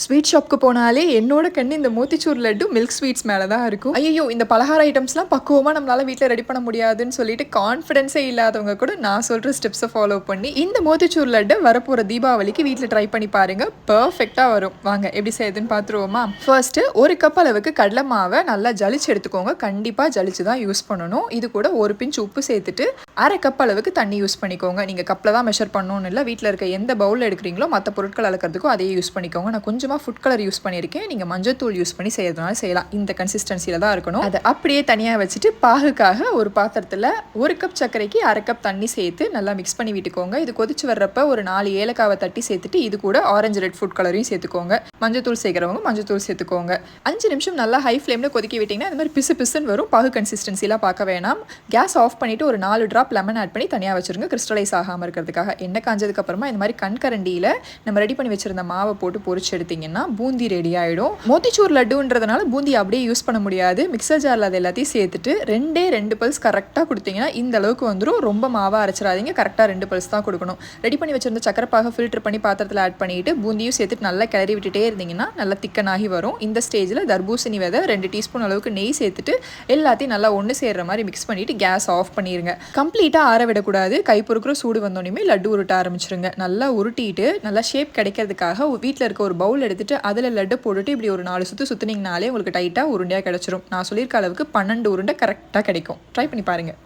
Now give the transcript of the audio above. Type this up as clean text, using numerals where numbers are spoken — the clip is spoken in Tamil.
ஸ்வீட் ஷாப்க்கு போனாலே என்னோட கண்ணு இந்த மோத்திச்சூர் லட்டு மில்க் ஸ்வீட்ஸ் மேலே தான் இருக்கும். ஐயோ இந்த பலகார ஐட்டம்ஸ்லாம் பக்குவமாக நம்மளால் வீட்டில் ரெடி பண்ண முடியாதுன்னு சொல்லிட்டு கான்ஃபிடென்ஸே இல்லாதவங்க கூட நான் சொல்கிற ஸ்டெப்ஸை ஃபாலோ பண்ணி இந்த மோத்திச்சூர் லட்டு வரப்போகிற தீபாவளிக்கு வீட்டில் ட்ரை பண்ணி பாருங்கள். பர்ஃபெக்டாக வரும். வாங்க எப்படி செய்யுதுன்னு பார்த்துருவோமா. ஃபர்ஸ்ட்டு ஒரு கப் அளவுக்கு கடலை மாவை நல்லா ஜலிச்சு எடுத்துக்கோங்க. கண்டிப்பாக ஜலிச்சு தான் யூஸ் பண்ணணும். இது கூட ஒரு பிஞ்ச் உப்பு சேர்த்துட்டு அரை கப் அளவுக்கு தண்ணி யூஸ் பண்ணிக்கோங்க. நீங்கள் கப்பில் தான் மெஷர் பண்ணணும்னு இல்லை, வீட்டில் இருக்க எந்த பவுலில் எடுக்கிறீங்களோ மற்ற பொருட்கள் அளக்கிறதுக்கும் அதையே யூஸ் பண்ணிக்கோங்க. நான் கொஞ்சமாக ஃபுட் கலர் யூஸ் பண்ணியிருக்கேன். நீங்கள் மஞ்சள் தூள் யூஸ் பண்ணி செய்யறதுனால செய்யலாம். இந்த கன்சிஸ்டன்சியில் தான் இருக்கணும். அதை அப்படியே தனியாக வச்சுட்டு பாகுக்காக ஒரு பாத்திரத்தில் ஒரு கப் சர்க்கரைக்கு அரை கப் தண்ணி சேர்த்து நல்லா மிக்ஸ் பண்ணி விட்டுக்கோங்க. இது கொதிச்சு வர்றப்ப ஒரு 4 ஏலக்காவை தட்டி சேர்த்துட்டு இது கூட ஆரஞ்சு ரெட் ஃபுட் கலரையும் சேர்த்துக்கோங்க. மஞ்சள் தூள் சேர்க்குறவங்க மஞ்சள் தூள் சேர்த்துக்கோங்க. 5 நிமிஷம் நல்லா ஹை ஃப்ளேமில் கொதிக்க விட்டிங்கன்னா இந்த மாதிரி பிசு பிசுன்னு வரும். பாகு கன்சிஸ்டன்சிலாம் பார்க்க வேணாம். கேஸ் ஆஃப் பண்ணிவிட்டு ஒரு 4 ட்ராப் லெமன் ஆட் பண்ணி தனியாக வச்சுருங்க, கிறிஸ்டலைஸ் ஆகாமல் இருக்கிறதுக்காக. எண்ணெய் காஞ்சதுக்கப்புறமா இந்த மாதிரி கண்கரண்டியில் நம்ம ரெடி பண்ணி வச்சுருந்த மாவை போட்டு பொரிச்சு எடுத்திங்கன்னா பூந்தி ரெடி ஆகிடும். மோத்திச்சூர் லட்டுன்றதுனால பூந்தி அப்படியே யூஸ் பண்ண முடியாது. மிக்சர் ஜாரில் அது எல்லாத்தையும் சேர்த்துட்டு 2 பல்ஸ் கரெக்டாக கொடுத்தீங்கன்னா இந்த அளவுக்கு வந்துடும். ரொம்ப மாவாக அரைச்சிடாதீங்க, கரெக்டாக 2 பல்ஸ் தான் கொடுக்கணும். ரெடி பண்ணி வச்சிருந்த சக்கரைப்பாக ஃபில்டர் பண்ணி பாத்திரத்தில் ஆட் பண்ணிவிட்டு பூந்தியும் சேர்த்துட்டு நல்லா கிளறி விட்டுட்டே இருந்தீங்கன்னா நல்லா திக்கனாகி வரும். இந்த ஸ்டேஜில் தர்பூசணி விதை 2 டீஸ்பூன் அளவுக்கு நெய் சேர்த்துட்டு எல்லாத்தையும் நல்லா ஒன்று சேர்ற மாதிரி மிக்ஸ் பண்ணிவிட்டு கேஸ் ஆஃப் பண்ணிடுங்க. கம்ப்ளீட்டாக ஆற விடக்கூடாது. கை பொறுக்கிற சூடு வந்தோடனே லட்டு உருட்ட ஆரம்பிச்சிருங்க. நல்லா உருட்டிட்டு நல்லா ஷேப் கிடைக்கிறதுக்காக வீட்டில் இருக்க ஒரு பவுல் எடுத்துட்டு அதில் லட்டு போட்டுட்டு இப்படி ஒரு 4 சுற்று சுற்றுனீங்கனாலே உங்களுக்கு டைட்டாக உருண்டையாக கிடச்சிரும். நான் சொல்லியிருக்க அளவுக்கு 12 உருண்டை கரெக்டாக கிடைக்கும். ட்ரை பண்ணி பாருங்கள்.